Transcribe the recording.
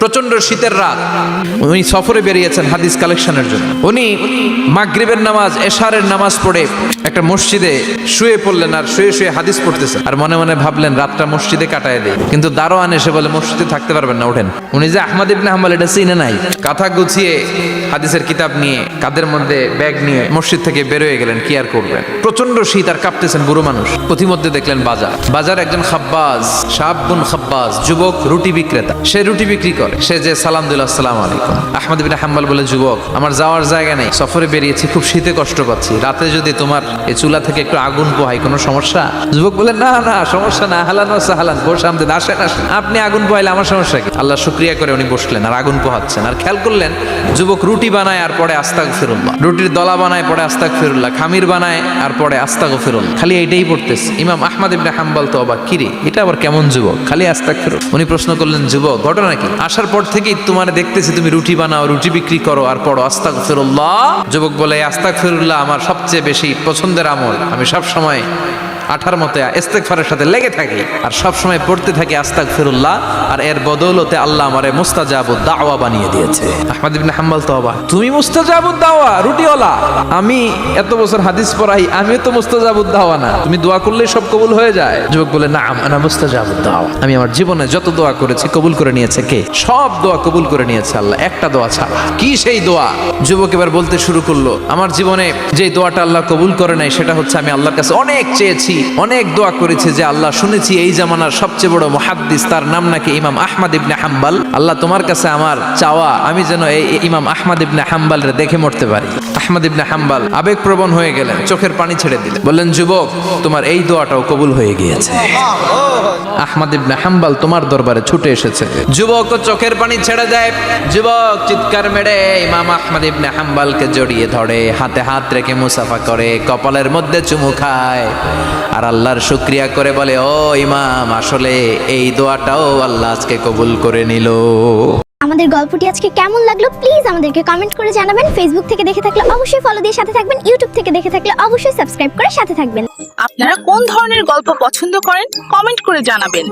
প্রচন্ড শীতের রাত, উনি সফরে বেরিয়েছেন হাদিস কালেকশনের জন্য। উনি মাগরিবের নামাজ, এশারের নামাজ পড়ে একটা মসজিদে শুয়ে পড়লেন, আর শুয়ে শুয়ে হাদিস পড়তেছেন, আর মনে মনে ভাবলেন রাতটা মসজিদে কাটায় দেয়। কিন্তু দারোয়ান এসে বলে মসজিদে থাকতে পারবেন না, ওঠেন। উনি যে আহমদ ইবনে হাম্বল এটা চিনে নাই, কাঁথা গুছিয়ে হাদিসের কিতাব নিয়ে কাঁধের মধ্যে ব্যাগ নিয়ে মসজিদ থেকে বেরোয় গেলেন। কি আর করবেন, প্রচন্ড শীত, আর কাঁপতেছেন বুড়ো মানুষ। পথিমধ্যে দেখলেন বাজার একজন খাব্বাজ, শাবুন খাব্বাজ, যুবক রুটি বিক্রেতা। সে রুটি বিক্রি করে। সে যে সালাম দিল, আসসালামু আলাইকুম। আহমদ ইবনে হাম্বল বলে, যুবক আমার যাওয়ার জায়গা নেই, সফরে বেরিয়েছি, খুব শীতে কষ্ট পাচ্ছি, রাতে যদি তোমার এই চুলা থেকে একটু আগুন পোহাই কোনো সমস্যা? যুবক বলে, না না সমস্যা না, হালান ও সাহালান, বসে আমদের আসেন আসেন, আপনি আগুন পোহাইলে আমার সমস্যা কি? আল্লাহ শুকরিয়া করে উনি বসলেন আর আগুন পোহাচ্ছেন। আর খেয়াল করলেন যুবক রুটি বানায় আর পরে আস্তাগফিরুল্লাহ, রুটির দলা বানায় পরে আস্তাগফিরুল্লাহ, খামির বানায় আর পরে আস্তাগফিরুল্লাহ, খালি এইটাই পড়তেছে। ইমাম আহমদ ইবনে হাম্বল তো অবাক, কিরে এটা আবার কেমন যুবক, খালি আস্তাগফিরুল্লাহ। উনি প্রশ্ন করলেন, যুবক ঘটনা কি? আসার পর থেকেই তোমার দেখতেছি তুমি রুটি বানাও, রুটি বিক্রি করো আর পড়ো আস্তাগফিরুল্লাহ। যুবক বলে, আস্তাগফিরুল্লাহ আমার সবচেয়ে বেশি পছন্দের আমল, আমি সব সময় আঠার মতো ইস্তেগফারের সাথে লেগে থাকি আর সব সময় পড়তে থাকি আস্তাগফিরুল্লাহ, আর এর বদৌলতে আল্লাহ আমারে মুস্তাজাবুদ দাওয়া বানিয়ে দিয়েছে। আহমদ ইবনে হাম্বল তো অবাক, তুমি মুস্তাজাবুদ দাওয়া, রুটিওয়ালা? আমি এত বছর হাদিস পড়াই, আমিও তো মুস্তাজাবুদ দাওয়া না, তুমি দোয়া করলেই সব কবুল হয়ে যায়? যুবক বলে, নাম আনা মুস্তাজাবুদ দাওয়া, আমি আমার জীবনে যত দোয়া করেছি কবুল করে নিয়েছে কে? সব দোয়া কবুল করে নিয়েছে আল্লাহ, একটা দোয়া ছাড়া। কি সেই দোয়া? যুবক এবার বলতে শুরু করলো, আমার জীবনে যে দোয়াটা আল্লাহ কবুল করে নাই সেটা হচ্ছে আমি আল্লাহর কাছে অনেক চেয়েছি, অনেক দোয়া করেছে যে আল্লাহ, শুনেছি এই জামানার সবচেয়ে বড় মুহাদ্দিস, তার নাম নাকি ইমাম আহমদ ইবনে হাম্বল, আল্লাহ তোমার কাছে আমার চাওয়া আমি যেন এই ইমাম আহমদ ইবনে হাম্বলরে দেখে মরতে পারি। আহমদ ইবনে হাম্বল আবেগপ্রবণ হয়ে গেলেন, চোখের পানি ছেড়ে দিলেন, বললেন, যুবক তোমার এই দোয়াটাও কবুল হয়ে গিয়েছে, আহমদ ইবনে হাম্বল তোমার দরবারে ছুটে এসেছে। যুবক চোখের পানি ছেড়ে দেয়। যুবক চিৎকার মেরে ইমাম আহমদ ইবনে হাম্বলকে জড়িয়ে ধরে, হাতে হাত রেখে মুসাফা করে, কপালের মধ্যে চুমু খায়, আর আল্লাহর শুকরিয়া করে বলে, ও ইমাম, আসলে এই দোয়াটাও আল্লাহ আজকে কবুল করে নিল। আমাদের গল্পটি আজকে কেমন লাগলো প্লিজ আমাদেরকে কমেন্ট করে জানাবেন। ফেসবুক থেকে দেখে থাকলে অবশ্যই ফলো দিয়ে সাথে থাকবেন, ইউটিউব থেকে দেখে থাকলে অবশ্যই সাবস্ক্রাইব করে সাথে থাকবেন। আপনারা কোন ধরনের গল্প পছন্দ করেন কমেন্ট করে জানাবেন।